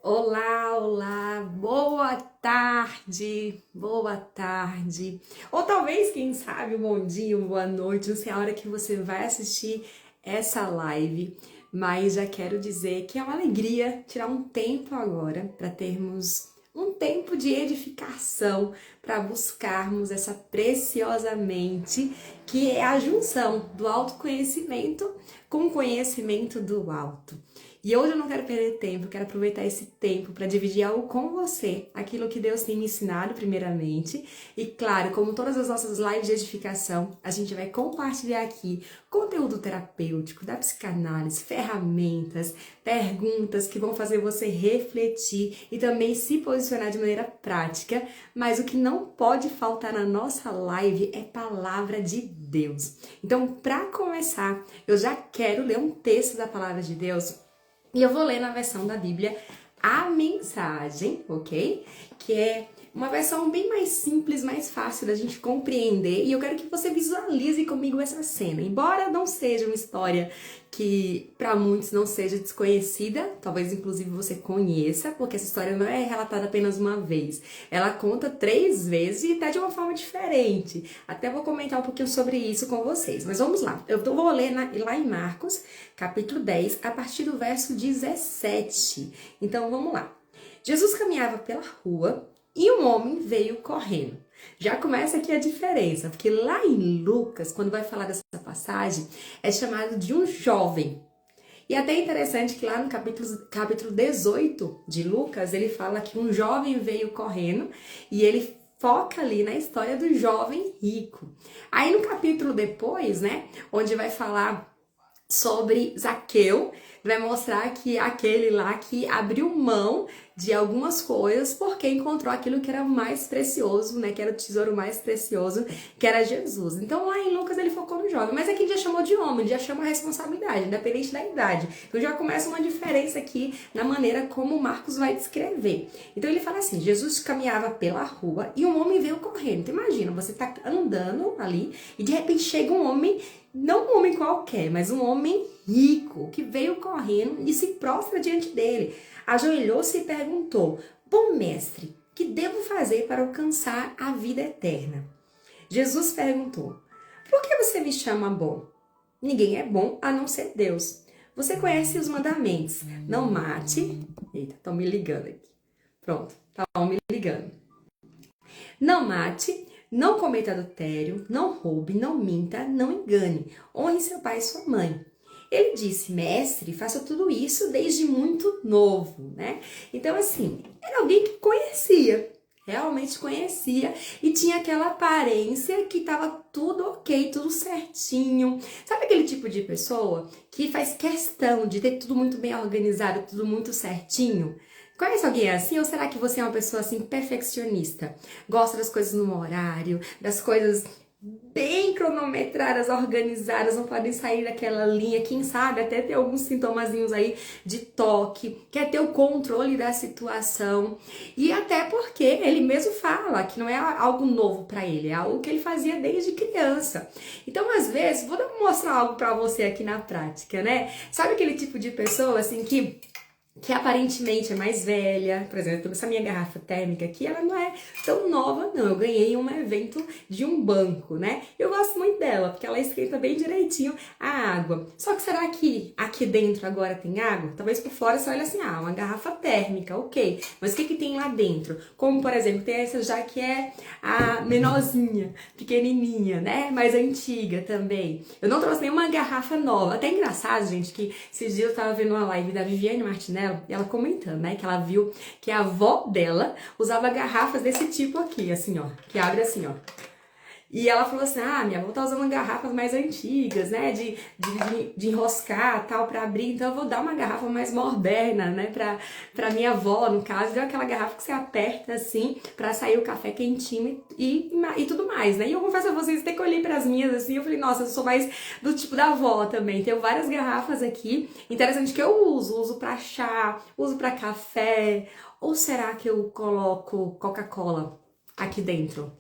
Olá, olá, boa tarde, ou talvez, quem sabe, um bom dia, uma boa noite, não sei a hora que você vai assistir essa live, mas já quero dizer que é uma alegria tirar um tempo agora para termos um tempo de edificação, para buscarmos essa preciosa mente que é a junção do autoconhecimento com o conhecimento do alto. E hoje eu não quero perder tempo, eu quero aproveitar esse tempo para dividir algo com você, aquilo que Deus tem me ensinado primeiramente. E claro, como todas as nossas lives de edificação, a gente vai compartilhar aqui conteúdo terapêutico, da psicanálise, ferramentas, perguntas que vão fazer você refletir e também se posicionar de maneira prática. Mas o que não pode faltar na nossa live é palavra de Deus. Então, para começar, eu já quero ler um texto da palavra de Deus. E eu vou ler na versão da Bíblia a mensagem, ok? Que é uma versão bem mais simples, mais fácil da gente compreender. E eu quero que você visualize comigo essa cena. Embora não seja uma história que para muitos não seja desconhecida, talvez inclusive você conheça, porque essa história não é relatada apenas uma vez. Ela conta 3 vezes e até de uma forma diferente. Até vou comentar um pouquinho sobre isso com vocês. Mas vamos lá. Eu vou ler lá em Marcos, capítulo 10, a partir do verso 17. Então vamos lá. Jesus caminhava pela rua e um homem veio correndo. Já começa aqui a diferença, porque lá em Lucas, quando vai falar dessa passagem, é chamado de um jovem. E até interessante que lá no capítulo 18 de Lucas, ele fala que um jovem veio correndo e ele foca ali na história do jovem rico. Aí no capítulo depois, né, onde vai falar sobre Zaqueu, vai mostrar que aquele lá que abriu mão de algumas coisas porque encontrou aquilo que era mais precioso, né, que era o tesouro mais precioso, que era Jesus. Então lá em Lucas ele focou no jovem, mas aqui ele já chamou de homem, já chama a responsabilidade, independente da idade. Então já começa uma diferença aqui na maneira como Marcos vai descrever. Então ele fala assim, Jesus caminhava pela rua e um homem veio correndo. Então imagina, você tá andando ali e de repente chega um homem, não um homem qualquer, mas um homem rico, que veio correndo e se prostra diante dele. Ajoelhou-se e perguntou, bom mestre, que devo fazer para alcançar a vida eterna? Jesus perguntou, por que você me chama bom? Ninguém é bom a não ser Deus. Você conhece os mandamentos, não mate... Eita, estão me ligando aqui. Pronto, estão me ligando. Não mate, não cometa adultério, não roube, não minta, não engane. Honre seu pai e sua mãe. Ele disse, mestre, faça tudo isso desde muito novo, né? Então, assim, era alguém que conhecia, realmente conhecia e tinha aquela aparência que tava tudo ok, tudo certinho. Sabe aquele tipo de pessoa que faz questão de ter tudo muito bem organizado, tudo muito certinho? Conhece alguém assim? Ou será que você é uma pessoa assim perfeccionista? Gosta das coisas no horário, das coisas bem cronometradas, organizadas, não podem sair daquela linha, quem sabe até ter alguns sintomazinhos aí de toque, quer ter o controle da situação. E até porque ele mesmo fala que não é algo novo para ele, é algo que ele fazia desde criança. Então, às vezes, vou mostrar algo para você aqui na prática, né? Sabe aquele tipo de pessoa assim que aparentemente é mais velha, por exemplo, essa minha garrafa térmica aqui, ela não é tão nova não, eu ganhei em um evento de um banco, né? Eu gosto muito dela, porque ela esquenta bem direitinho a água. Só que será que aqui dentro agora tem água? Talvez por fora você olha assim, uma garrafa térmica, ok. Mas o que que tem lá dentro? Como, por exemplo, tem essa já que é a menorzinha, pequenininha, né? Mais antiga também. Eu não trouxe nenhuma garrafa nova. Até engraçado, gente, que esses dias eu tava vendo uma live da Viviane Martinello, e ela comentando, né, que ela viu que a avó dela usava garrafas desse tipo aqui, assim, ó, que abre assim, ó. E ela falou assim, minha avó tá usando garrafas mais antigas, né, de enroscar, tal, pra abrir, então eu vou dar uma garrafa mais moderna, né, pra minha avó, no caso, deu aquela garrafa que você aperta, assim, pra sair o café quentinho e tudo mais, né. E eu confesso a vocês, até que eu olhei pras minhas, assim, eu falei, nossa, eu sou mais do tipo da avó também, tenho várias garrafas aqui, interessante que eu uso pra chá, uso pra café, ou será que eu coloco Coca-Cola aqui dentro?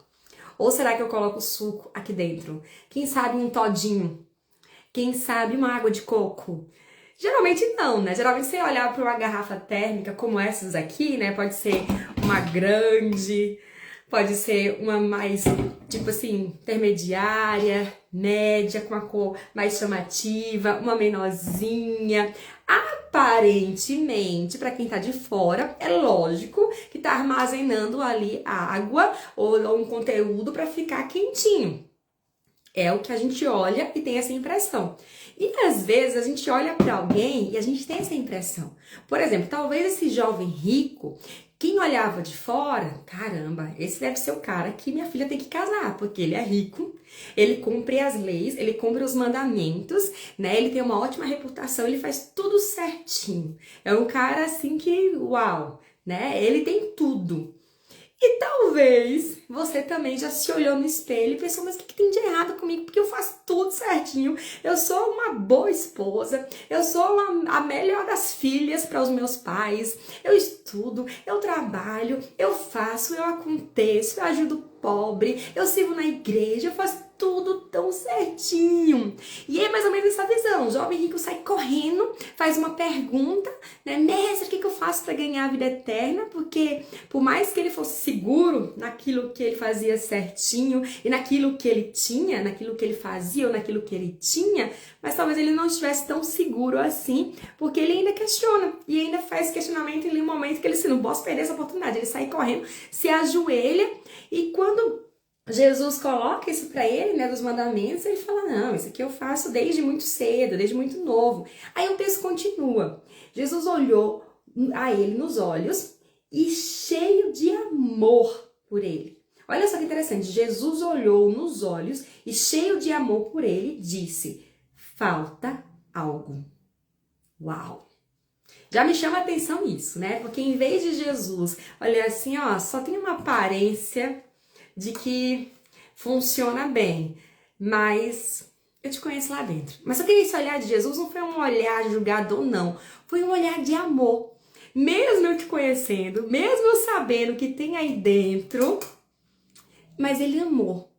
Ou será que eu coloco suco aqui dentro? Quem sabe um todinho? Quem sabe uma água de coco? Geralmente não, né? Geralmente você olhar para uma garrafa térmica como essas aqui, né? Pode ser uma grande, pode ser uma mais, tipo assim, intermediária, média, com a cor mais chamativa, uma menorzinha. Aparentemente, para quem tá de fora, é lógico que tá armazenando ali água ou um conteúdo para ficar quentinho. É o que a gente olha e tem essa impressão. E às vezes a gente olha para alguém e a gente tem essa impressão. Por exemplo, talvez esse jovem rico, quem olhava de fora, caramba, esse deve ser o cara que minha filha tem que casar, porque ele é rico, ele cumpre as leis, ele cumpre os mandamentos, né? Ele tem uma ótima reputação, ele faz tudo certinho. É um cara assim que, uau, né? Ele tem tudo. E talvez você também já se olhou no espelho e pensou, mas o que tem de errado comigo? Porque eu faço tudo certinho, eu sou uma boa esposa, eu sou a melhor das filhas para os meus pais, eu estudo, eu trabalho, eu faço, eu aconteço, eu ajudo o pobre, eu sirvo na igreja, eu faço tudo tão certinho. E é mais ou menos essa visão. O jovem rico sai correndo, faz uma pergunta, né? Mestre, o que eu faço para ganhar a vida eterna? Porque por mais que ele fosse seguro naquilo que ele fazia certinho e naquilo que ele tinha, naquilo que ele fazia ou naquilo que ele tinha, mas talvez ele não estivesse tão seguro assim, porque ele ainda questiona e ainda faz questionamento em um momento que ele assim, não posso perder essa oportunidade. Ele sai correndo, se ajoelha e quando Jesus coloca isso para ele, né, dos mandamentos, ele fala, não, isso aqui eu faço desde muito cedo, desde muito novo. Aí o texto continua. Jesus olhou a ele nos olhos e cheio de amor por ele. Olha só que interessante. Jesus olhou nos olhos e cheio de amor por ele, disse, falta algo. Uau! Já me chama a atenção isso, né? Porque em vez de Jesus olhar assim, ó, só tem uma aparência de que funciona bem, mas eu te conheço lá dentro. Mas só que esse olhar de Jesus não foi um olhar julgador, não. Foi um olhar de amor. Mesmo eu te conhecendo, mesmo eu sabendo o que tem aí dentro, mas ele amou.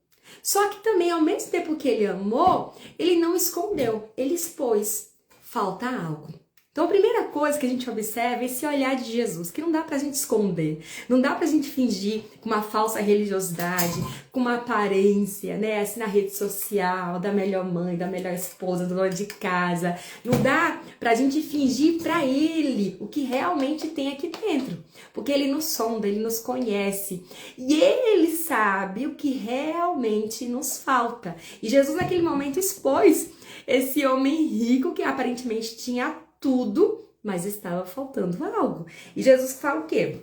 Só que também, ao mesmo tempo que ele amou, ele não escondeu, ele expôs. Falta algo. Então, a primeira coisa que a gente observa é esse olhar de Jesus, que não dá pra gente esconder, não dá pra gente fingir com uma falsa religiosidade, com uma aparência, né, assim na rede social, da melhor mãe, da melhor esposa, do dono de casa. Não dá pra gente fingir pra ele o que realmente tem aqui dentro, porque ele nos sonda, ele nos conhece e ele sabe o que realmente nos falta. E Jesus naquele momento expôs esse homem rico que aparentemente tinha tudo, mas estava faltando algo. E Jesus fala o quê?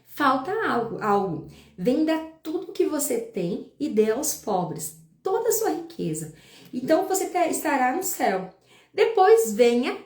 Falta algo. Venda tudo que você tem e dê aos pobres, toda a sua riqueza. Então você estará no céu. Depois venha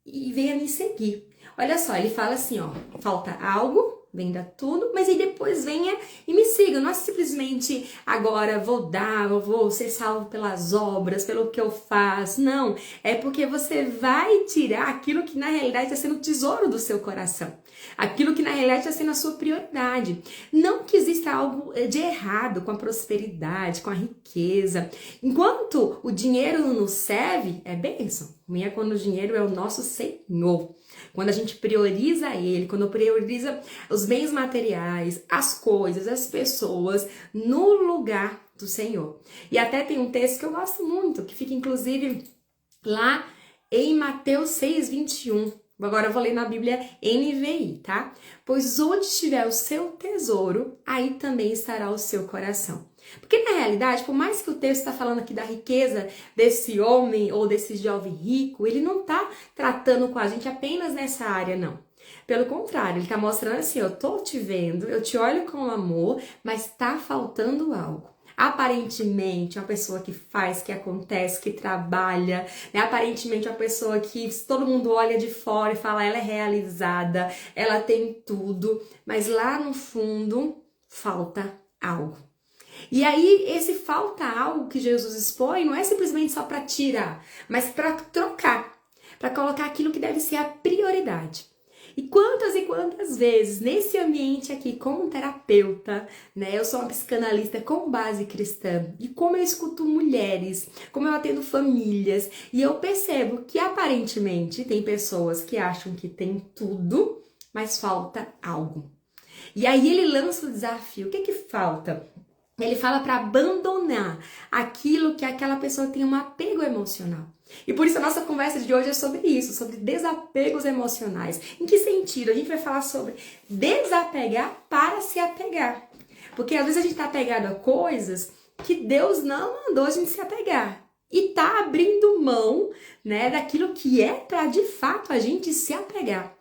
me seguir. Olha só, ele fala assim, ó, falta algo, venda tudo, mas aí depois venha e me siga. Não é simplesmente agora eu vou ser salvo pelas obras, pelo que eu faço. Não, é porque você vai tirar aquilo que na realidade está sendo o tesouro do seu coração. Aquilo que na realidade está sendo a sua prioridade. Não que exista algo de errado com a prosperidade, com a riqueza. Enquanto o dinheiro nos serve, é bênção. Ruim é quando o dinheiro é o nosso Senhor. Quando a gente prioriza ele, quando prioriza os bens materiais, as coisas, as pessoas, no lugar do Senhor. E até tem um texto que eu gosto muito, que fica inclusive lá em Mateus 6:21. Agora eu vou ler na Bíblia NVI, tá? Pois onde estiver o seu tesouro, aí também estará o seu coração. Porque na realidade, por mais que o texto está falando aqui da riqueza desse homem ou desse jovem rico, ele não está tratando com a gente apenas nessa área, não. Pelo contrário, ele está mostrando assim, eu tô te vendo, eu te olho com amor, mas está faltando algo. Aparentemente, uma pessoa que faz, que acontece, que trabalha, né? Aparentemente, uma pessoa que todo mundo olha de fora e fala, ela é realizada, ela tem tudo, mas lá no fundo, falta algo. E aí, esse falta algo que Jesus expõe não é simplesmente só para tirar, mas para trocar, para colocar aquilo que deve ser a prioridade. E quantas vezes, nesse ambiente aqui, como terapeuta, né? Eu sou uma psicanalista com base cristã. E como eu escuto mulheres, como eu atendo famílias, e eu percebo que aparentemente tem pessoas que acham que tem tudo, mas falta algo. E aí ele lança o desafio. O que que falta? Ele fala para abandonar aquilo que aquela pessoa tem um apego emocional. E por isso a nossa conversa de hoje é sobre isso, sobre desapegos emocionais. Em que sentido? A gente vai falar sobre desapegar para se apegar. Porque às vezes a gente está apegado a coisas que Deus não mandou a gente se apegar. E tá abrindo mão, né, daquilo que é para de fato a gente se apegar.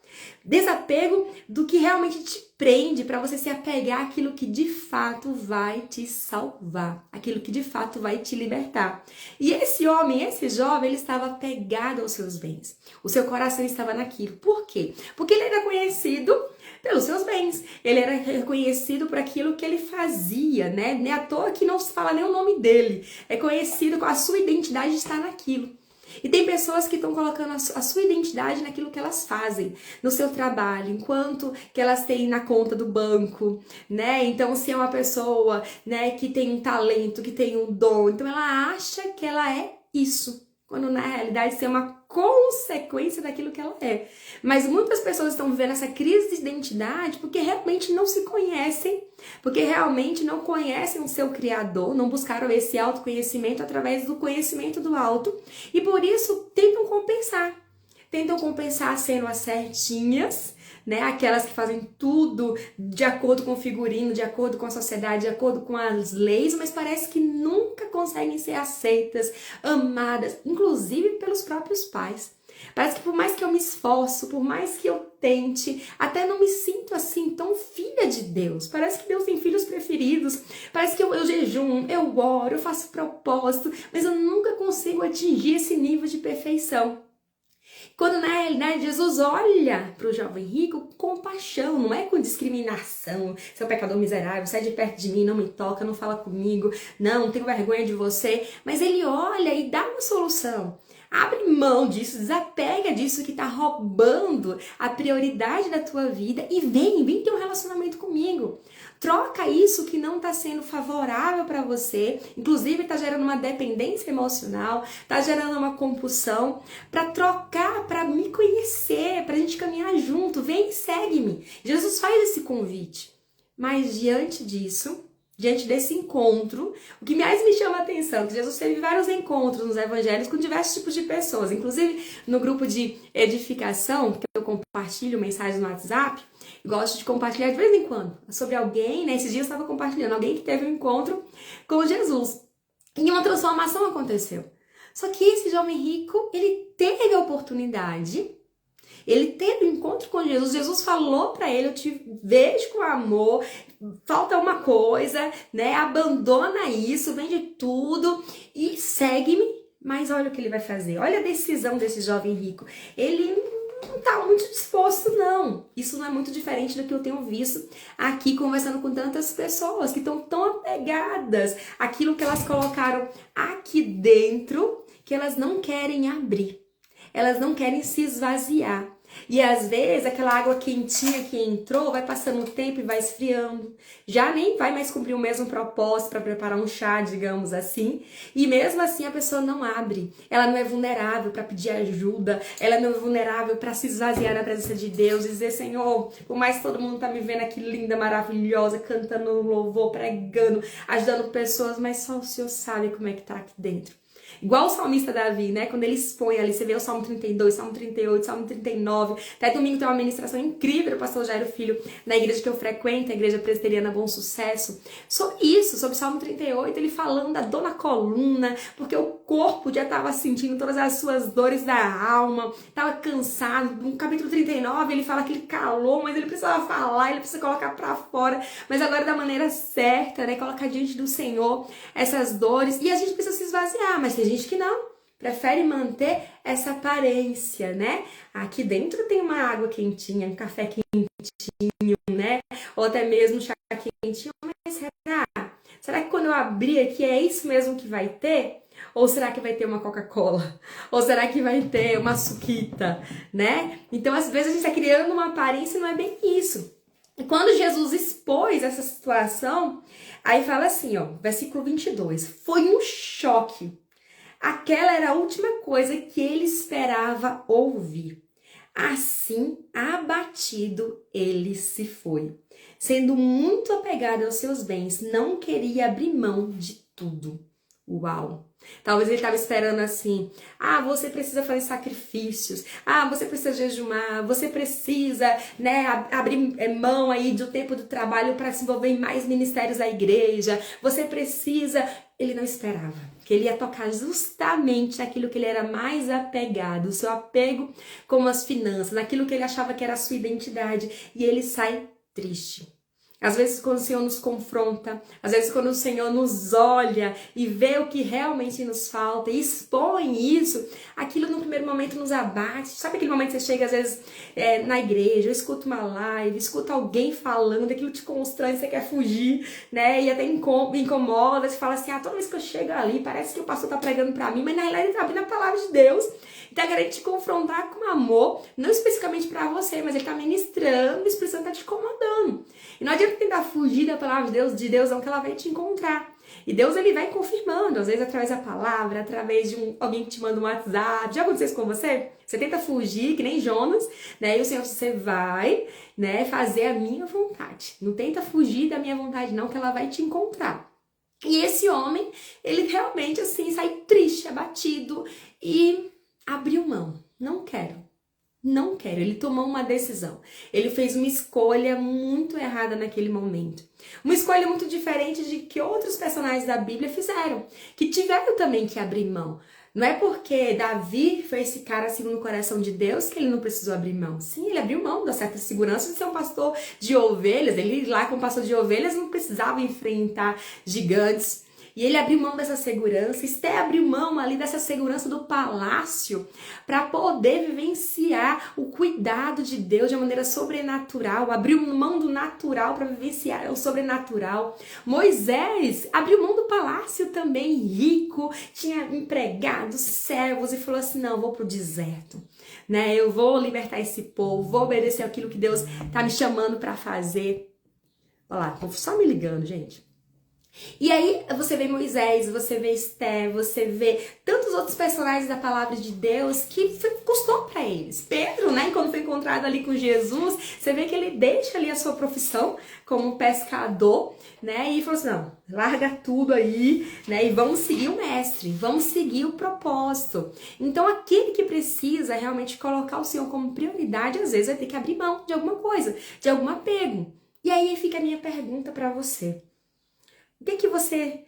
Desapego do que realmente te prende para você se apegar àquilo que de fato vai te salvar, aquilo que de fato vai te libertar. E esse homem, esse jovem, ele estava apegado aos seus bens. O seu coração estava naquilo. Por quê? Porque ele era conhecido pelos seus bens. Ele era reconhecido por aquilo que ele fazia, né? Nem à toa que não se fala nem o nome dele. É conhecido, a sua identidade está naquilo. E tem pessoas que estão colocando a sua identidade naquilo que elas fazem, no seu trabalho, enquanto que elas têm na conta do banco, né? Então, se é uma pessoa, né, que tem um talento, que tem um dom, então ela acha que ela é isso, quando na realidade isso é uma consequência daquilo que ela é. Mas muitas pessoas estão vivendo essa crise de identidade porque realmente não se conhecem, porque realmente não conhecem o seu Criador, não buscaram esse autoconhecimento através do conhecimento do alto e por isso tentam compensar. Tentam compensar sendo as certinhas, né? Aquelas que fazem tudo de acordo com o figurino, de acordo com a sociedade, de acordo com as leis, mas parece que nunca conseguem ser aceitas, amadas, inclusive pelos próprios pais. Parece que por mais que eu me esforço, por mais que eu tente, até não me sinto assim tão filha de Deus. Parece que Deus tem filhos preferidos. Parece que eu jejum, eu oro, eu faço propósito, mas eu nunca consigo atingir esse nível de perfeição. Quando na realidade Jesus olha para o jovem rico com compaixão, não é com discriminação. Seu pecador miserável, sai de perto de mim, não me toca, não fala comigo, não tenho vergonha de você. Mas ele olha e dá uma solução. Abre mão disso, desapega disso que está roubando a prioridade da tua vida e vem ter um relacionamento comigo. Troca isso que não está sendo favorável para você, inclusive está gerando uma dependência emocional, está gerando uma compulsão, para trocar, para me conhecer, para a gente caminhar junto. Vem e segue-me. Jesus faz esse convite. Mas diante disso, diante desse encontro, o que mais me chama a atenção é que Jesus teve vários encontros nos evangelhos com diversos tipos de pessoas. Inclusive, no grupo de edificação, que eu compartilho mensagens no WhatsApp, gosto de compartilhar de vez em quando sobre alguém, né? Esses dias eu estava compartilhando alguém que teve um encontro com Jesus. E uma transformação aconteceu. Só que esse jovem rico, ele teve a oportunidade, ele teve um encontro com Jesus. Jesus falou para ele, eu te vejo com amor, falta uma coisa, né? Abandona isso, vende tudo e segue-me. Mas olha o que ele vai fazer. Olha a decisão desse jovem rico. Ele não tá muito disposto, não. Isso não é muito diferente do que eu tenho visto aqui conversando com tantas pessoas que estão tão apegadas àquilo que elas colocaram aqui dentro, que elas não querem abrir. Elas não querem se esvaziar. E às vezes aquela água quentinha que entrou vai passando o tempo e vai esfriando. Já nem vai mais cumprir o mesmo propósito para preparar um chá, digamos assim. E mesmo assim a pessoa não abre. Ela não é vulnerável para pedir ajuda. Ela não é vulnerável para se esvaziar na presença de Deus e dizer: Senhor, por mais que todo mundo tá me vendo aqui linda, maravilhosa, cantando louvor, pregando, ajudando pessoas, mas só o Senhor sabe como é que tá aqui dentro. Igual o salmista Davi, né? Quando ele expõe ali, você vê o Salmo 32, Salmo 38, Salmo 39. Até domingo tem uma ministração incrível do pastor Jairo Filho na igreja que eu frequento, a igreja presbiteriana Bom Sucesso. Sobre isso, sobre o Salmo 38, ele falando da dor na coluna, porque o corpo já estava sentindo todas as suas dores da alma, estava cansado. No capítulo 39, ele fala que ele calou, mas ele precisava falar, ele precisa colocar pra fora, mas agora da maneira certa, né? Colocar diante do Senhor essas dores. E a gente precisa se esvaziar, mas tem gente que não, prefere manter essa aparência, né? Aqui dentro tem uma água quentinha, um café quentinho, né? Ou até mesmo um chá quentinho, mas será? Será que quando eu abrir aqui é isso mesmo que vai ter? Ou será que vai ter uma Coca-Cola? Ou será que vai ter uma suquita, né? Então, às vezes, a gente está criando uma aparência e não é bem isso. E quando Jesus expôs essa situação, aí fala assim, ó, versículo 22. Foi um choque. Aquela era a última coisa que ele esperava ouvir. Assim, abatido, ele se foi. Sendo muito apegado aos seus bens, não queria abrir mão de tudo. Uau! Talvez ele estava esperando assim, você precisa fazer sacrifícios, você precisa jejuar, você precisa, né, abrir mão aí do tempo do trabalho para se envolver em mais ministérios da igreja, você precisa... Ele não esperava que ele ia tocar justamente naquilo que ele era mais apegado, o seu apego com as finanças, naquilo que ele achava que era a sua identidade, e ele sai triste. Às vezes quando o Senhor nos confronta, às vezes quando o Senhor nos olha e vê o que realmente nos falta e expõe isso, aquilo no primeiro momento nos abate. Sabe aquele momento que você chega às vezes na igreja, escuta uma live, escuta alguém falando, aquilo te constrange, você quer fugir, né? E até incomoda, você fala assim, toda vez que eu chego ali, parece que o pastor tá pregando pra mim, mas na realidade ele tá abrindo a palavra de Deus. Tá querendo te confrontar com amor, não especificamente pra você, mas ele tá ministrando, o Espírito Santo tá te incomodando. E não adianta tentar fugir da palavra de Deus não, que ela vai te encontrar. E Deus, ele vai confirmando, às vezes através da palavra, através de alguém que te manda um WhatsApp. Já aconteceu isso com você? Você tenta fugir, que nem Jonas, né? E o Senhor, você vai, né, fazer a minha vontade. Não tenta fugir da minha vontade não, que ela vai te encontrar. E esse homem, ele realmente, assim, sai triste, abatido e abriu mão. Não quero. Não quero. Ele tomou uma decisão. Ele fez uma escolha muito errada naquele momento. Uma escolha muito diferente de que outros personagens da Bíblia fizeram, que tiveram também que abrir mão. Não é porque Davi foi esse cara segundo o coração de Deus que ele não precisou abrir mão. Sim, ele abriu mão da certa segurança de ser um pastor de ovelhas. Ele lá como pastor de ovelhas não precisava enfrentar gigantes. E ele abriu mão dessa segurança, Esté abriu mão ali dessa segurança do palácio para poder vivenciar o cuidado de Deus de uma maneira sobrenatural, abriu mão do natural para vivenciar o sobrenatural. Moisés abriu mão do palácio também, rico, tinha empregados, servos e falou assim, não, eu vou pro deserto, né? Eu vou libertar esse povo, vou obedecer aquilo que Deus tá me chamando para fazer. Olha lá, tô só me ligando, gente. E aí você vê Moisés, você vê Esté, você vê tantos outros personagens da palavra de Deus que custou para eles. Pedro, né, quando foi encontrado ali com Jesus, você vê que ele deixa ali a sua profissão como pescador, né, e falou assim, não, larga tudo aí, né, e vamos seguir o mestre, vamos seguir o propósito. Então aquele que precisa realmente colocar o Senhor como prioridade, às vezes vai ter que abrir mão de alguma coisa, de algum apego. E aí fica a minha pergunta para você. O que você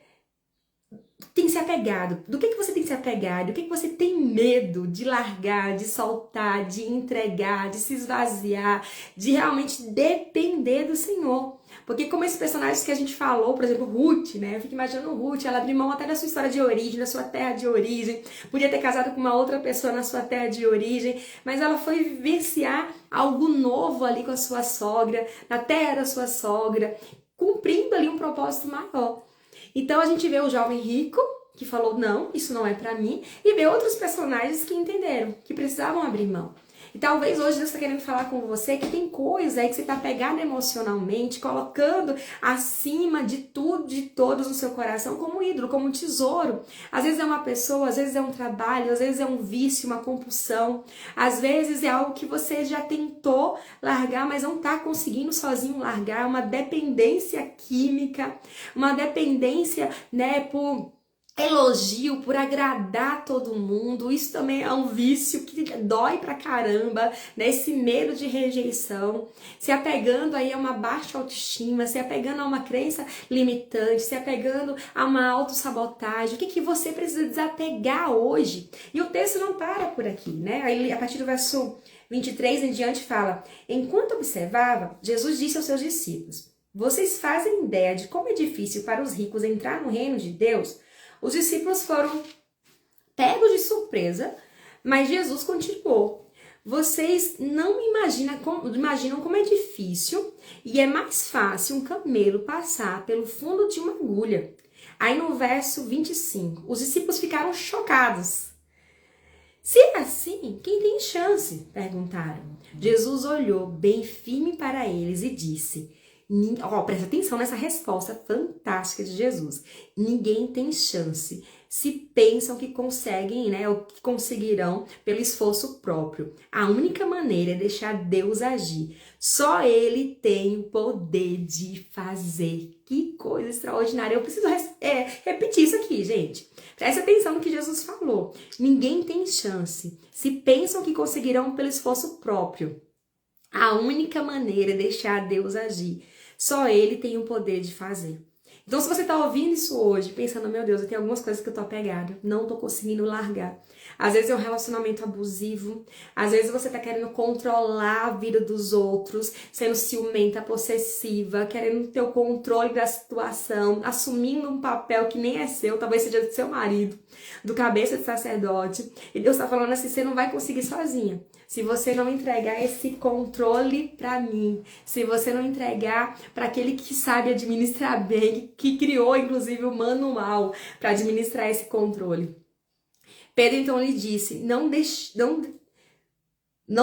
tem se apegado? Do que você tem se apegado? O que você tem medo de largar, de soltar, de entregar, de se esvaziar, de realmente depender do Senhor? Porque como esses personagens que a gente falou, por exemplo, Ruth, né? Eu fico imaginando Ruth, ela abriu mão até da sua história de origem, da sua terra de origem, podia ter casado com uma outra pessoa na sua terra de origem, mas ela foi vivenciar algo novo ali com a sua sogra, na terra da sua sogra, cumprindo ali um propósito maior. Então a gente vê o jovem rico que falou, não, isso não é pra mim, e vê outros personagens que entenderam, que precisavam abrir mão. E talvez hoje Deus está querendo falar com você que tem coisa aí que você está pegado emocionalmente, colocando acima de tudo, de todos no seu coração como um ídolo, como um tesouro. Às vezes é uma pessoa, às vezes é um trabalho, às vezes é um vício, uma compulsão. Às vezes é algo que você já tentou largar, mas não está conseguindo sozinho largar. Uma dependência química, uma dependência, né, por elogio, por agradar todo mundo. Isso também é um vício que dói pra caramba, né? Esse medo de rejeição, se apegando aí a uma baixa autoestima, se apegando a uma crença limitante, se apegando a uma autossabotagem. O que você precisa desapegar hoje? E o texto não para por aqui, né? Aí, a partir do verso 23 em diante fala, enquanto observava, Jesus disse aos seus discípulos, vocês fazem ideia de como é difícil para os ricos entrar no reino de Deus? Os discípulos foram pegos de surpresa, mas Jesus continuou. Vocês não imaginam como é difícil e é mais fácil um camelo passar pelo fundo de uma agulha. Aí no verso 25, os discípulos ficaram chocados. Se é assim, quem tem chance? Perguntaram. Jesus olhou bem firme para eles e disse, presta atenção nessa resposta fantástica de Jesus. Ninguém tem chance se pensam que conseguem, né, ou que conseguirão pelo esforço próprio. A única maneira é deixar Deus agir. Só Ele tem o poder de fazer. Que coisa extraordinária. Eu preciso repetir isso aqui, gente. Presta atenção no que Jesus falou. Ninguém tem chance se pensam que conseguirão pelo esforço próprio. A única maneira é deixar Deus agir. Só Ele tem o poder de fazer. Então, se você está ouvindo isso hoje, pensando, meu Deus, eu tenho algumas coisas que eu tô apegada, não tô conseguindo largar. Às vezes é um relacionamento abusivo, às vezes você tá querendo controlar a vida dos outros, sendo ciumenta, possessiva, querendo ter o controle da situação, assumindo um papel que nem é seu, talvez seja do seu marido, do cabeça de sacerdote. E Deus tá falando assim, você não vai conseguir sozinha. Se você não entregar esse controle para mim, se você não entregar para aquele que sabe administrar bem, que criou inclusive o manual para administrar esse controle. Pedro então lhe disse, não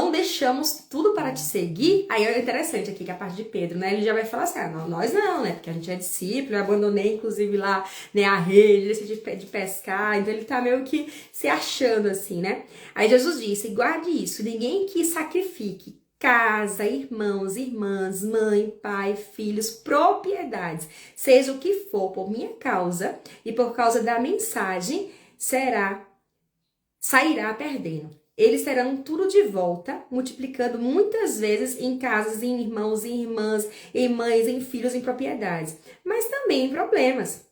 deixamos tudo para te seguir. Aí é interessante aqui que a parte de Pedro, né? Ele já vai falar assim, não, nós não, né? Porque a gente é discípulo, eu abandonei inclusive lá, né, a rede, decidi de pescar, então ele tá meio que se achando assim, né? Aí Jesus disse, guarde isso, ninguém que sacrifique casa, irmãos, irmãs, mãe, pai, filhos, propriedades, seja o que for, por minha causa e por causa da mensagem, sairá perdendo. Eles terão tudo de volta, multiplicando muitas vezes em casas, em irmãos, em irmãs, em mães, em filhos, em propriedades, mas também em problemas.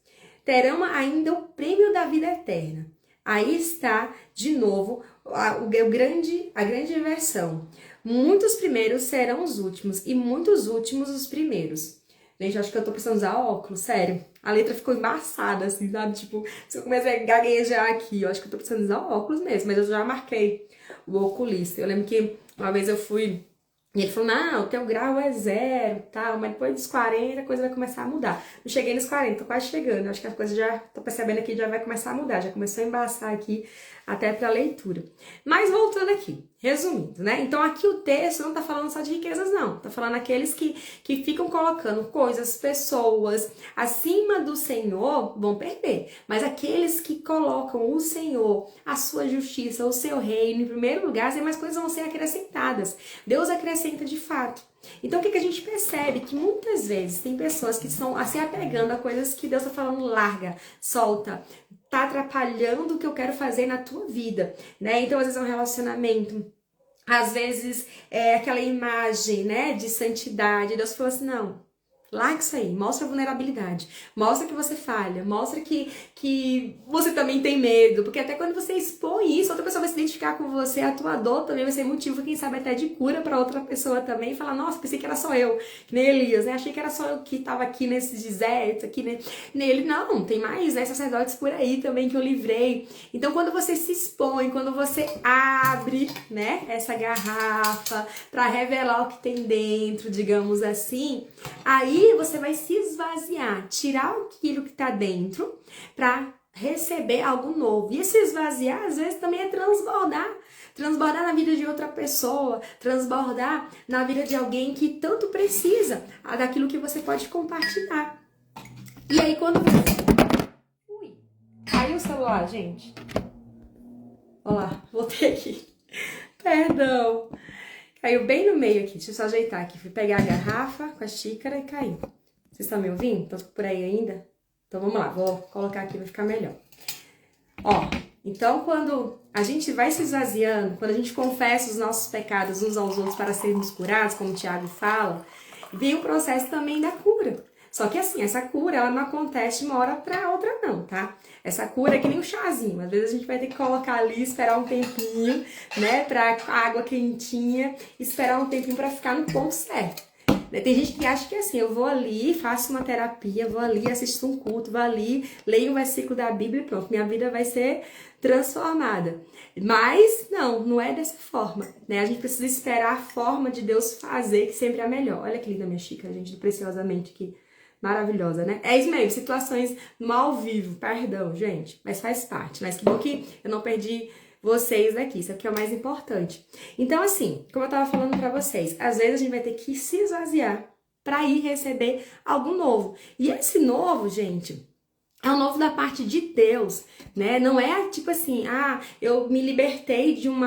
Terão ainda o prêmio da vida eterna. Aí está, de novo, a grande versão. Muitos primeiros serão os últimos e muitos últimos os primeiros. Gente, acho que eu tô precisando usar óculos, sério. A letra ficou embaçada, assim, sabe? Tipo, se eu começar a gaguejar aqui, eu acho que eu tô precisando usar óculos mesmo, mas eu já marquei o oculista. Eu lembro que uma vez eu fui e ele falou, não, o teu grau é 0 tal, mas depois dos 40 a coisa vai começar a mudar. Não cheguei nos 40, tô quase chegando. Acho que a coisa já, tô percebendo aqui, já vai começar a mudar. Já começou a embaçar aqui até pra leitura. Mas voltando aqui, resumindo, né? Então aqui o texto não tá falando só de riquezas, não. Tá falando aqueles que ficam colocando coisas, pessoas acima do Senhor vão perder. Mas aqueles que colocam o Senhor, a sua justiça, o seu reino em primeiro lugar, as demais coisas vão ser acrescentadas. Deus acrescenta de fato. Então o que a gente percebe? Que muitas vezes tem pessoas que estão se apegando a coisas que Deus tá falando, larga, solta, tá atrapalhando o que eu quero fazer na tua vida, né? Então às vezes é um relacionamento, às vezes é aquela imagem, né, de santidade. Deus falou assim, não, larga isso aí, mostra a vulnerabilidade, mostra que você falha, mostra que você também tem medo, porque até quando você expõe isso, outra pessoa vai se identificar com você, a tua dor também vai ser motivo, quem sabe até de cura para outra pessoa também, e falar, nossa, pensei que era só eu, que nem Elias, né, achei que era só eu que tava aqui nesse deserto, aqui nele, não, tem mais, né, sacerdotes por aí também que eu livrei. Então quando você se expõe, quando você abre, né, essa garrafa para revelar o que tem dentro, digamos assim, aí você vai se esvaziar, tirar aquilo que está dentro para receber algo novo. E esse esvaziar, às vezes, também é transbordar. Transbordar na vida de outra pessoa, transbordar na vida de alguém que tanto precisa daquilo que você pode compartilhar. E aí, quando você... Ui, caiu o celular, gente. Olha lá, voltei aqui. Perdão. Caiu bem no meio aqui, deixa eu só ajeitar aqui. Fui pegar a garrafa com a xícara e caiu. Vocês estão me ouvindo? Estão por aí ainda? Então vamos lá, vou colocar aqui, vai ficar melhor. Ó, então quando a gente vai se esvaziando, quando a gente confessa os nossos pecados uns aos outros para sermos curados, como o Tiago fala, vem o processo também da cura. Só que assim, essa cura, ela não acontece de uma hora para outra não, tá? Essa cura é que nem um chazinho. Às vezes a gente vai ter que colocar ali, esperar um tempinho, né? Pra água quentinha, esperar um tempinho pra ficar no ponto certo. Tem gente que acha que é assim, eu vou ali, faço uma terapia, vou ali, assisto um culto, vou ali, leio um versículo da Bíblia e pronto, minha vida vai ser transformada. Mas não é dessa forma, né? A gente precisa esperar a forma de Deus fazer, que sempre é a melhor. Olha que linda minha xícara, gente, do Preciosamente aqui. Maravilhosa, né? É isso mesmo, situações no ao vivo, perdão, gente, mas faz parte. Mas que bom que eu não perdi vocês daqui, isso aqui é o mais importante. Então, assim, como eu tava falando pra vocês, às vezes a gente vai ter que se esvaziar pra ir receber algo novo. E esse novo, gente, é o novo da parte de Deus, né? Não é tipo assim, eu me libertei de um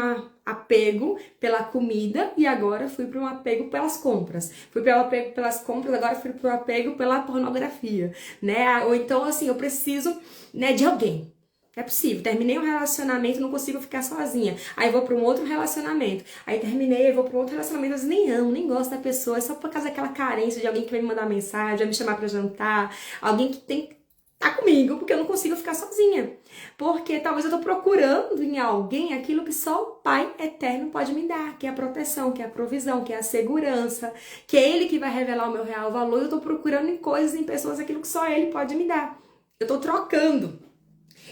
apego pela comida e agora fui para um apego pelas compras. Fui para o apego pelas compras, agora fui para o apego pela pornografia, né? Ou então, assim, eu preciso, né, de alguém. É possível, terminei um relacionamento, não consigo ficar sozinha. Aí vou para um outro relacionamento. Aí terminei, vou para um outro relacionamento, mas nem amo, nem gosto da pessoa, é só por causa daquela carência de alguém que vai me mandar mensagem, vai me chamar para jantar, alguém que tem tá comigo, porque eu não consigo ficar sozinha. Porque talvez eu tô procurando em alguém aquilo que só o Pai Eterno pode me dar, que é a proteção, que é a provisão, que é a segurança, que é Ele que vai revelar o meu real valor. Eu tô procurando em coisas, em pessoas, aquilo que só Ele pode me dar. Eu tô trocando.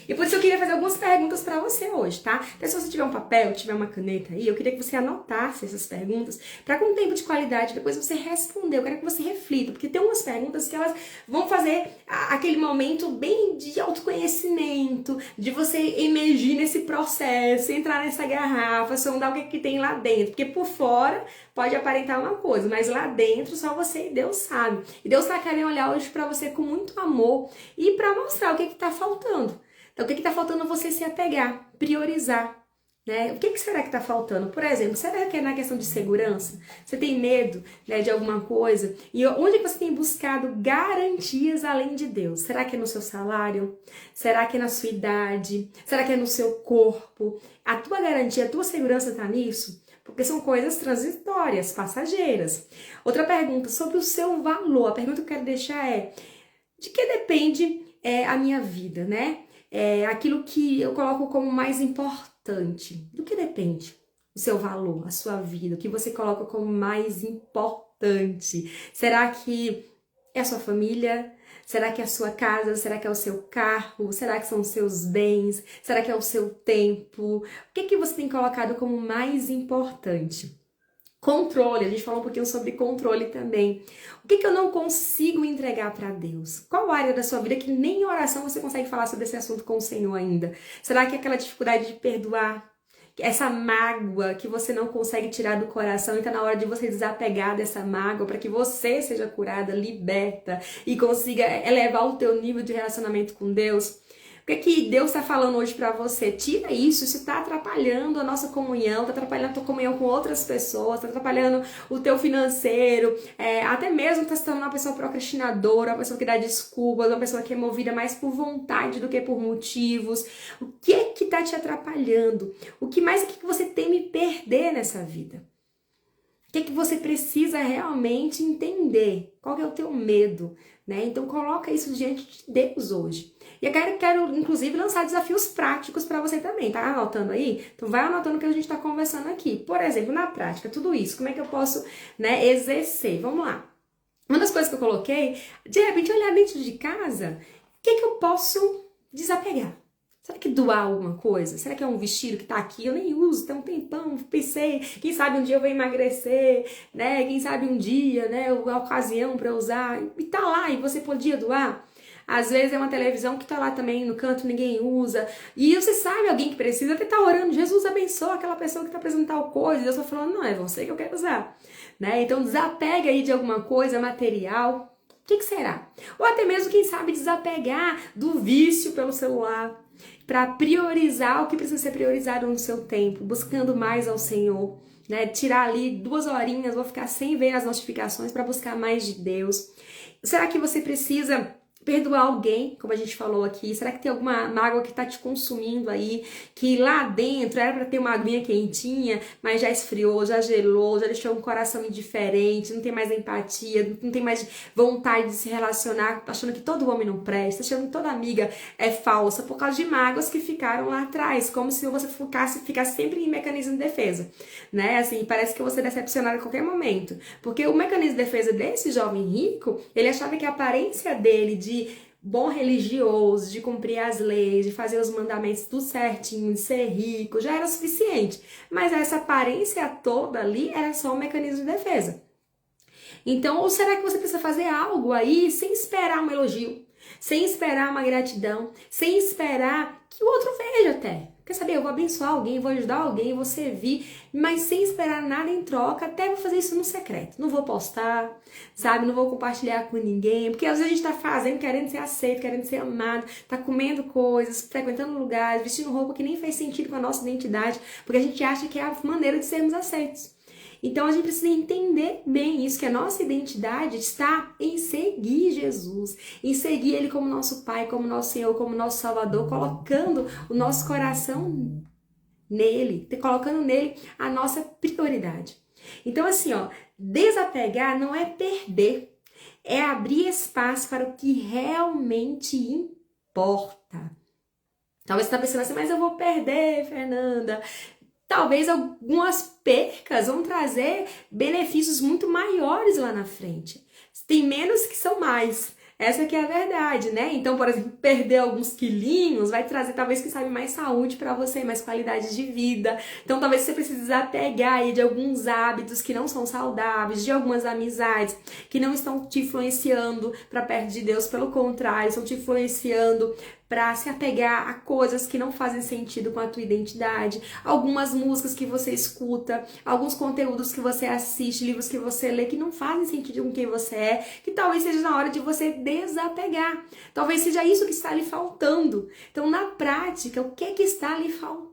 E por isso eu queria fazer algumas perguntas para você hoje, tá? Então, se você tiver um papel, tiver uma caneta aí, eu queria que você anotasse essas perguntas para com um tempo de qualidade depois você responder. Eu quero que você reflita, porque tem umas perguntas que elas vão fazer aquele momento bem de autoconhecimento, de você emergir nesse processo, entrar nessa garrafa, sondar o que tem lá dentro, porque por fora pode aparentar uma coisa, mas lá dentro só você e Deus sabe. E Deus tá querendo olhar hoje para você com muito amor e para mostrar o que tá faltando. Então, o que está faltando você se apegar, priorizar, né? O que será que está faltando? Por exemplo, será que é na questão de segurança? Você tem medo, né, de alguma coisa? E onde você tem buscado garantias além de Deus? Será que é no seu salário? Será que é na sua idade? Será que é no seu corpo? A tua garantia, a tua segurança está nisso? Porque são coisas transitórias, passageiras. Outra pergunta, sobre o seu valor. A pergunta que eu quero deixar é, de que depende a minha vida, né? Aquilo que eu coloco como mais importante. Do que depende o seu valor, a sua vida, o que você coloca como mais importante? Será que é a sua família? Será que é a sua casa? Será que é o seu carro? Será que são os seus bens? Será que é o seu tempo? O que você tem colocado como mais importante? Controle, a gente falou um pouquinho sobre controle também. O que eu não consigo entregar para Deus? Qual área da sua vida que nem em oração você consegue falar sobre esse assunto com o Senhor ainda? Será que é aquela dificuldade de perdoar? Essa mágoa que você não consegue tirar do coração, então é na hora de você desapegar dessa mágoa para que você seja curada, liberta e consiga elevar o teu nível de relacionamento com Deus. O que Deus está falando hoje para você? Tira isso está atrapalhando a nossa comunhão, está atrapalhando a tua comunhão com outras pessoas, está atrapalhando o teu financeiro, até mesmo está se tornando uma pessoa procrastinadora, uma pessoa que dá desculpas, uma pessoa que é movida mais por vontade do que por motivos. O que é que está te atrapalhando? O que mais que você teme perder nessa vida? O que você precisa realmente entender? Qual que é o teu medo? Né? Então coloca isso diante de Deus hoje. E eu quero inclusive, lançar desafios práticos para você também. Tá anotando aí? Então vai anotando o que a gente está conversando aqui. Por exemplo, na prática, tudo isso. Como é que eu posso, né, exercer? Vamos lá. Uma das coisas que eu coloquei, de repente, olhar dentro de casa, o que eu posso desapegar? Será que doar alguma coisa? Será que é um vestido que tá aqui? Eu nem uso, tem um tempão, pensei, quem sabe um dia eu vou emagrecer, né? Quem sabe um dia, né, a ocasião para usar, e tá lá, e você podia doar. Às vezes é uma televisão que tá lá também no canto, ninguém usa. E você sabe, alguém que precisa, até tá orando, Jesus abençoa aquela pessoa que tá precisando tal coisa. E Deus tá falando, não, é você que eu quero usar. Né? Então desapega aí de alguma coisa material. O que será? Ou até mesmo, quem sabe, desapegar do vício pelo celular, para priorizar o que precisa ser priorizado no seu tempo, buscando mais ao Senhor, né? Tirar ali 2 horinhas, vou ficar sem ver as notificações para buscar mais de Deus. Será que você precisa perdoar alguém, como a gente falou aqui? Será que tem alguma mágoa que está te consumindo aí, que lá dentro era para ter uma aguinha quentinha, mas já esfriou, já gelou, já deixou um coração indiferente, não tem mais empatia, não tem mais vontade de se relacionar, achando que todo homem não presta, achando que toda amiga é falsa, por causa de mágoas que ficaram lá atrás, como se você ficasse sempre em mecanismo de defesa, né? Assim, parece que você é decepcionado a qualquer momento, porque o mecanismo de defesa desse jovem rico, ele achava que a aparência dele de bom religioso, de cumprir as leis, de fazer os mandamentos tudo certinho, de ser rico, já era suficiente. Mas essa aparência toda ali era só um mecanismo de defesa. Então, ou será que você precisa fazer algo aí sem esperar um elogio, sem esperar uma gratidão, sem esperar que o outro veja até? Quer saber? Eu vou abençoar alguém, vou ajudar alguém, vou servir, mas sem esperar nada em troca, até vou fazer isso no secreto. Não vou postar, sabe? Não vou compartilhar com ninguém, porque às vezes a gente tá fazendo querendo ser aceito, querendo ser amado, tá comendo coisas, frequentando lugares, vestindo roupa que nem faz sentido com a nossa identidade, porque a gente acha que é a maneira de sermos aceitos. Então a gente precisa entender bem isso, que a nossa identidade está em seguir Jesus, em seguir Ele como nosso Pai, como nosso Senhor, como nosso Salvador, colocando o nosso coração nele, colocando nele a nossa prioridade. Então assim, ó, desapegar não é perder, é abrir espaço para o que realmente importa. Talvez você está pensando assim, mas eu vou perder, Fernanda. Talvez algumas percas vão trazer benefícios muito maiores lá na frente. Tem menos que são mais. Essa que é a verdade, né? Então, por exemplo, perder alguns quilinhos vai trazer, talvez, quem sabe, mais saúde para você, mais qualidade de vida. Então, talvez você precise desapegar aí de alguns hábitos que não são saudáveis, de algumas amizades que não estão te influenciando para perto de Deus. Pelo contrário, estão te influenciando para se apegar a coisas que não fazem sentido com a tua identidade, algumas músicas que você escuta, alguns conteúdos que você assiste, livros que você lê que não fazem sentido com quem você é, que talvez seja na hora de você desapegar. Talvez seja isso que está lhe faltando. Então, na prática, o que é que está lhe faltando?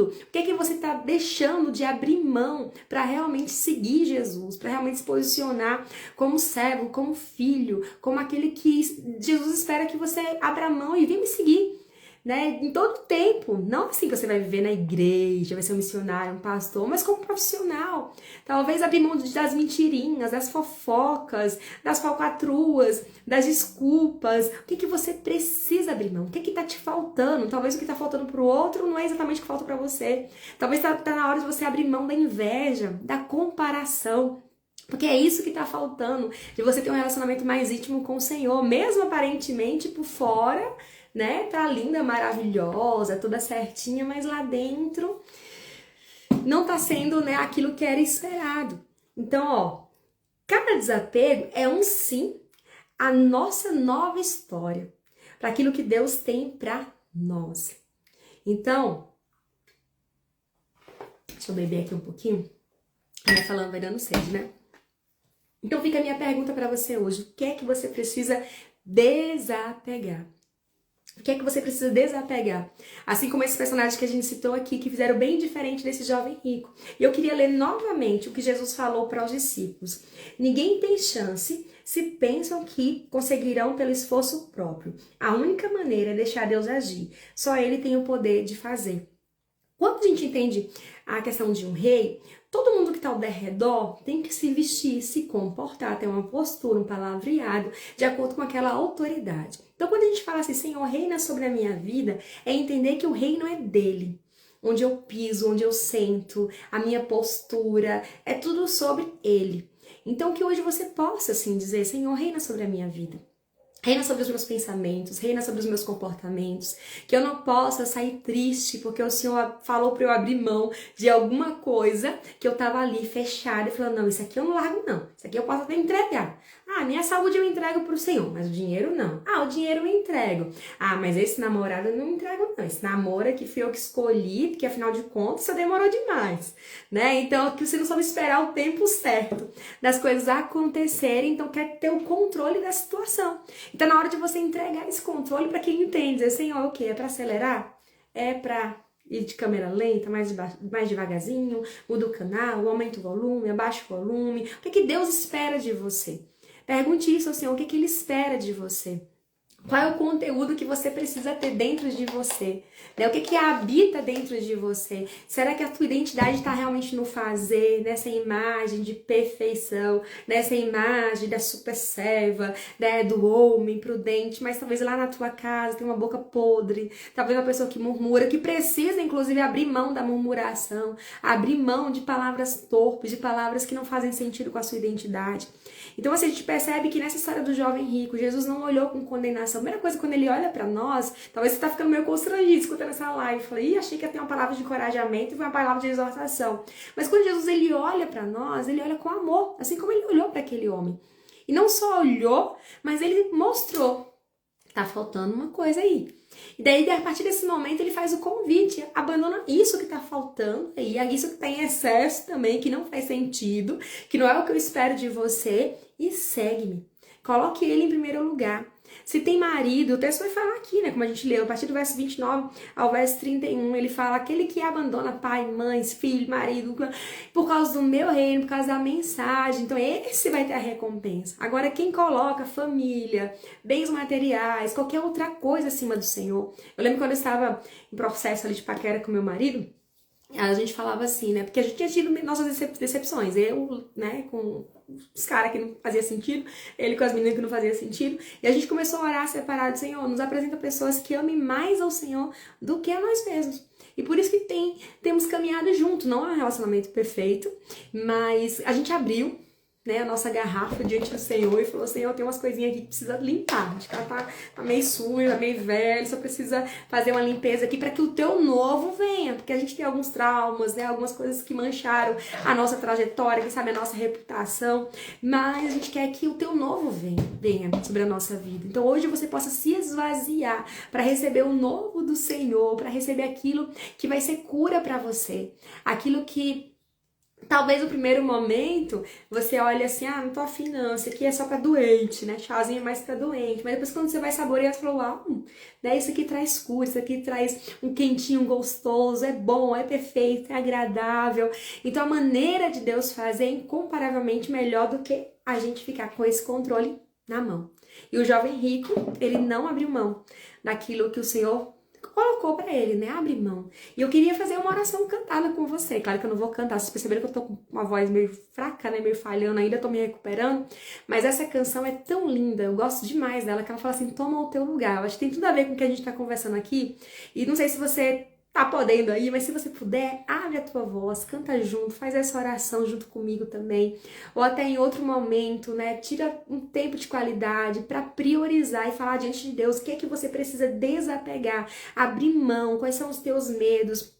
O que é que você está deixando de abrir mão para realmente seguir Jesus, para realmente se posicionar como servo, como filho, como aquele que Jesus espera que você abra mão e venha me seguir, né? Em todo tempo. Não assim que você vai viver na igreja, vai ser um missionário, um pastor, mas como profissional. Talvez abrir mão das mentirinhas, das fofocas, das falcatruas, das desculpas. O que você precisa abrir mão? O que tá te faltando? Talvez o que tá faltando pro outro não é exatamente o que falta para você. Talvez tá na hora de você abrir mão da inveja, da comparação. Porque é isso que tá faltando, de você ter um relacionamento mais íntimo com o Senhor, mesmo aparentemente por fora, né? Tá linda, maravilhosa, toda certinha, mas lá dentro não tá sendo, né, aquilo que era esperado. Então, ó, cada desapego é um sim à nossa nova história, para aquilo que Deus tem para nós. Então, deixa eu beber aqui um pouquinho. Vai falando, vai dando sede, né? Então fica a minha pergunta para você hoje. O que é que você precisa desapegar? O que é que você precisa desapegar? Assim como esses personagens que a gente citou aqui, que fizeram bem diferente desse jovem rico. E eu queria ler novamente o que Jesus falou para os discípulos. Ninguém tem chance se pensam que conseguirão pelo esforço próprio. A única maneira é deixar Deus agir. Só Ele tem o poder de fazer. Quando a gente entende a questão de um rei, todo mundo que está ao redor tem que se vestir, se comportar, ter uma postura, um palavreado, de acordo com aquela autoridade. Então, quando a gente fala assim, Senhor, reina sobre a minha vida, é entender que o reino é dele. Onde eu piso, onde eu sento, a minha postura, é tudo sobre ele. Então, que hoje você possa, assim, dizer, Senhor, reina sobre a minha vida. Reina sobre os meus pensamentos, reina sobre os meus comportamentos, que eu não possa sair triste porque o Senhor falou para eu abrir mão de alguma coisa que eu tava ali fechada e falando, não, isso aqui eu não largo não, isso aqui eu posso até entregar. Ah, minha saúde eu entrego pro Senhor, mas o dinheiro não. Ah, o dinheiro eu entrego. Ah, mas esse namorado eu não entrego não, esse namoro aqui fui eu que escolhi, porque afinal de contas você demorou demais, né? Então, que você não sabe esperar o tempo certo das coisas acontecerem, então quer ter o controle da situação. Então, na hora de você entregar esse controle para quem entende, dizer, Senhor, o quê? É para acelerar? É para ir de câmera lenta, mais devagarzinho, muda o canal, aumenta o volume, abaixa o volume. O que Deus espera de você? Pergunte isso ao Senhor, o que Ele espera de você? Qual é o conteúdo que você precisa ter dentro de você? Né? O que habita dentro de você? Será que a tua identidade está realmente no fazer, nessa imagem de perfeição, nessa imagem da super serva, né? Do homem prudente, mas talvez lá na tua casa tem uma boca podre, talvez uma pessoa que murmura, que precisa inclusive abrir mão da murmuração, abrir mão de palavras torpes, de palavras que não fazem sentido com a sua identidade. Então assim, a gente percebe que nessa história do jovem rico, Jesus não olhou com condenação transformação. A primeira coisa, quando ele olha pra nós, talvez você tá ficando meio constrangido escutando essa live. Eu falei, achei que ia ter uma palavra de encorajamento e foi uma palavra de exortação. Mas quando Jesus, ele olha pra nós, ele olha com amor, assim como ele olhou pra aquele homem. E não só olhou, mas ele mostrou. Tá faltando uma coisa aí. E daí, a partir desse momento, ele faz o convite. Abandona isso que tá faltando aí, isso que tá em excesso também, que não faz sentido, que não é o que eu espero de você, e segue-me. Coloque ele em primeiro lugar. Se tem marido, o texto vai falar aqui, né? Como a gente leu, a partir do verso 29 ao verso 31, ele fala, aquele que abandona pai, mães, filho, marido, por causa do meu reino, por causa da mensagem, então esse vai ter a recompensa. Agora, quem coloca família, bens materiais, qualquer outra coisa acima do Senhor. Eu lembro quando eu estava em processo ali de paquera com meu marido, a gente falava assim, né? Porque a gente tinha tido nossas decepções. Eu, né, com os caras que não fazia sentido, ele com as meninas que não fazia sentido. E a gente começou a orar separado, Senhor, nos apresenta pessoas que amem mais ao Senhor do que a nós mesmos. E por isso que temos caminhado junto. Não é um relacionamento perfeito, mas a gente abriu, né, a nossa garrafa diante do Senhor e falou, Senhor, tem umas coisinhas aqui que precisa limpar, acho que ela tá meio suja, tá meio velha, só precisa fazer uma limpeza aqui para que o teu novo venha, porque a gente tem alguns traumas, né, algumas coisas que mancharam a nossa trajetória, quem sabe a nossa reputação, mas a gente quer que o teu novo venha sobre a nossa vida. Então hoje você possa se esvaziar para receber o novo do Senhor, para receber aquilo que vai ser cura para você, aquilo que talvez no primeiro momento você olhe assim, não tô afim não, isso aqui é só pra doente, né? Chazinho é mais pra doente. Mas depois quando você vai saborear, você fala, né? Isso aqui traz cura, isso aqui traz um quentinho gostoso, é bom, é perfeito, é agradável. Então a maneira de Deus fazer é incomparavelmente melhor do que a gente ficar com esse controle na mão. E o jovem rico, ele não abriu mão daquilo que o Senhor colocou pra ele, né? Abre mão. E eu queria fazer uma oração cantada com você. Claro que eu não vou cantar, vocês perceberam que eu tô com uma voz meio fraca, né? Meio falhando ainda, tô me recuperando. Mas essa canção é tão linda, eu gosto demais dela, que ela fala assim, toma o teu lugar. Eu acho que tem tudo a ver com o que a gente tá conversando aqui. E não sei se você tá podendo aí, mas se você puder, abre a tua voz, canta junto, faz essa oração junto comigo também, ou até em outro momento, né, tira um tempo de qualidade para priorizar e falar diante de Deus o que é que você precisa desapegar, abrir mão, quais são os teus medos,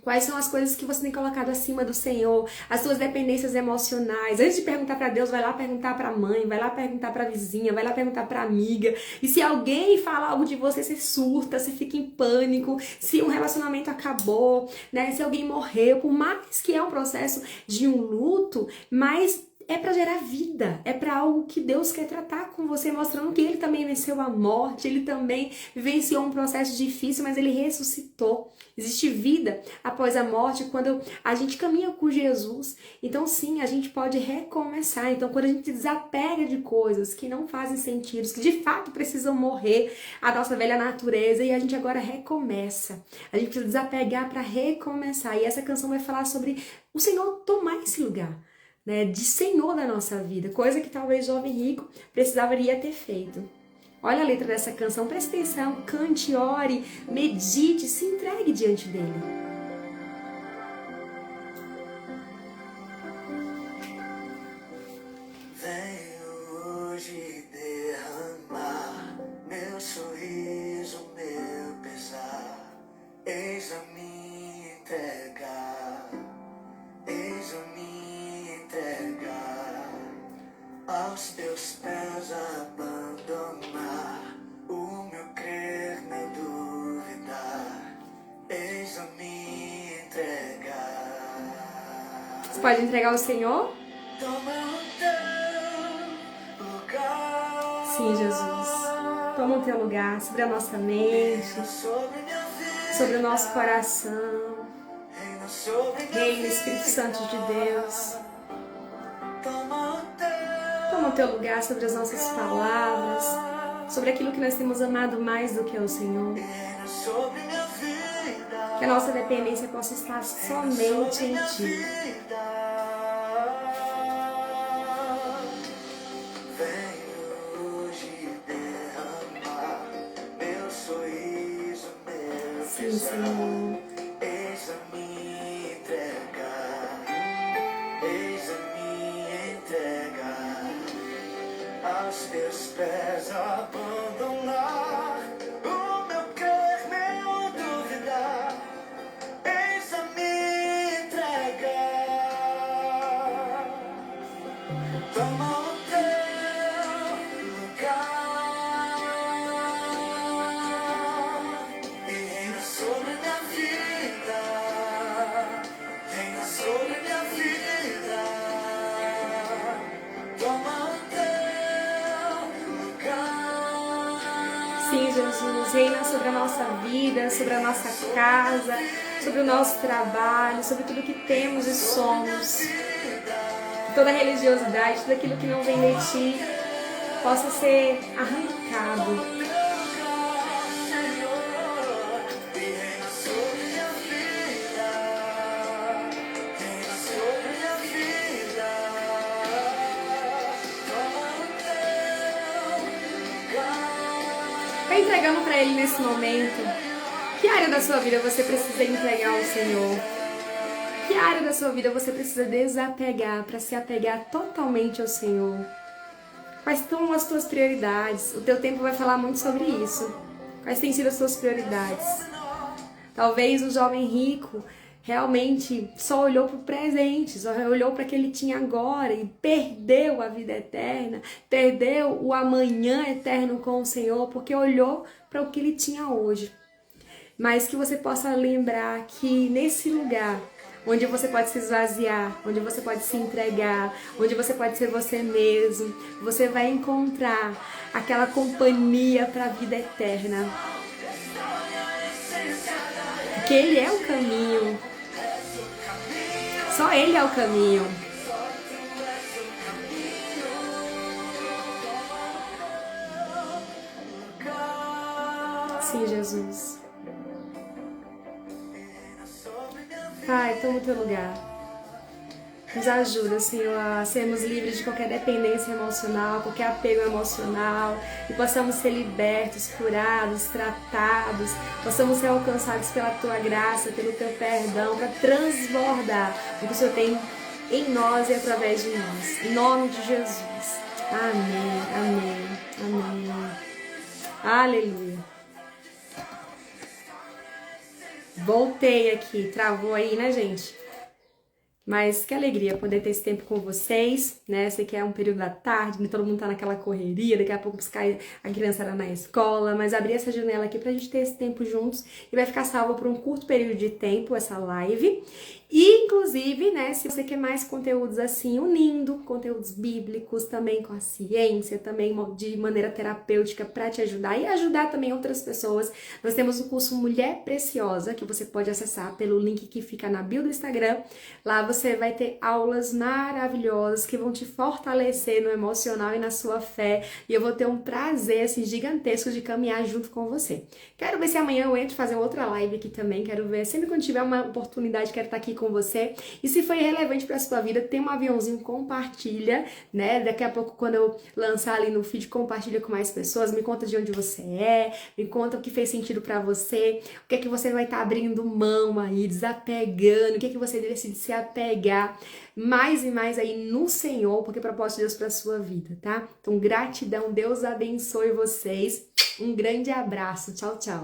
quais são as coisas que você tem colocado acima do Senhor, as suas dependências emocionais. Antes de perguntar para Deus, vai lá perguntar para a mãe, vai lá perguntar para a vizinha, vai lá perguntar para a amiga. E se alguém fala algo de você, você surta, você fica em pânico. Se um relacionamento acabou, né? Se alguém morreu, por mais que é um processo de um luto, mas é para gerar vida, é para algo que Deus quer tratar com você, mostrando que Ele também venceu a morte, Ele também vivenciou um processo difícil, mas Ele ressuscitou. Existe vida após a morte quando a gente caminha com Jesus. Então sim, a gente pode recomeçar. Então quando a gente desapega de coisas que não fazem sentido, que de fato precisam morrer, a nossa velha natureza, e a gente agora recomeça. A gente precisa desapegar para recomeçar. E essa canção vai falar sobre o Senhor tomar esse lugar, né, de Senhor da nossa vida, coisa que talvez o jovem rico precisaria ter feito. Olha a letra dessa canção, preste atenção, cante, ore, medite, se entregue diante dele. Venho hoje derramar meu sorriso, meu pesar, eis a me entregar, eis a me entregar, aos teus pés abandonar, o meu crer nem duvidar, eis a me entregar. Você pode entregar ao Senhor? Toma o teu lugar. Sim, Jesus. Toma o teu lugar sobre a nossa mente, sobre o nosso coração. Reina, Espírito Santo de Deus. Toma o teu lugar sobre as nossas palavras, sobre aquilo que nós temos amado mais do que o Senhor. Que a nossa dependência possa estar somente em Ti. Sim, Senhor. Eis a me entregar, eis a me entregar, aos teus pés abandonar. toma o teu lugar e reina sobre minha vida, reina sobre minha vida, toma o teu lugar. Sim, Jesus, reina sobre a nossa vida, sobre a nossa casa, sobre o nosso trabalho, sobre tudo que temos e somos. Que toda religiosidade, tudo aquilo que não vem de Ti, possa ser arrancado. Vai entregando para Ele nesse momento. Que área da sua vida você precisa entregar ao Senhor? Que área da sua vida você precisa desapegar para se apegar totalmente ao Senhor? Quais são as tuas prioridades? O teu tempo vai falar muito sobre isso. Quais têm sido as tuas prioridades? Talvez o jovem rico realmente só olhou para o presente, só olhou para o que ele tinha agora e perdeu a vida eterna, perdeu o amanhã eterno com o Senhor, porque olhou para o que ele tinha hoje. Mas que você possa lembrar que nesse lugar, onde você pode se esvaziar, onde você pode se entregar, onde você pode ser você mesmo, você vai encontrar aquela companhia para a vida eterna. Porque Ele é o caminho. Só Ele é o caminho. Sim, Jesus. Pai, toma o teu lugar. Nos ajuda, Senhor, a sermos livres de qualquer dependência emocional, qualquer apego emocional, e possamos ser libertos, curados, tratados, possamos ser alcançados pela tua graça, pelo teu perdão, para transbordar o que o Senhor tem em nós e através de nós. Em nome de Jesus. Amém, amém, amém. Aleluia. Voltei aqui, travou aí, né, gente? Mas que alegria poder ter esse tempo com vocês, né? Sei que é um período da tarde, todo mundo tá naquela correria, daqui a pouco buscar a criançada na escola, mas abrir essa janela aqui pra gente ter esse tempo juntos e vai ficar salvo por um curto período de tempo essa live. E, inclusive, né, se você quer mais conteúdos assim, unindo conteúdos bíblicos também com a ciência, também de maneira terapêutica para te ajudar e ajudar também outras pessoas, nós temos o curso Mulher Preciosa, que você pode acessar pelo link que fica na bio do Instagram. Lá você vai ter aulas maravilhosas que vão te fortalecer no emocional e na sua fé. E eu vou ter um prazer, assim, gigantesco de caminhar junto com você. Quero ver se amanhã eu entro fazer outra live aqui também, quero ver, sempre quando tiver uma oportunidade, quero estar aqui com você. E se foi relevante para sua vida, tem um aviãozinho, compartilha, né? Daqui a pouco, quando eu lançar ali no feed, compartilha com mais pessoas, me conta de onde você é, me conta o que fez sentido para você, o que é que você vai estar abrindo mão aí, desapegando, o que é que você decide se apegar mais e mais aí no Senhor, porque é propósito de Deus para sua vida, tá? Então, gratidão, Deus abençoe vocês. Um grande abraço, tchau, tchau.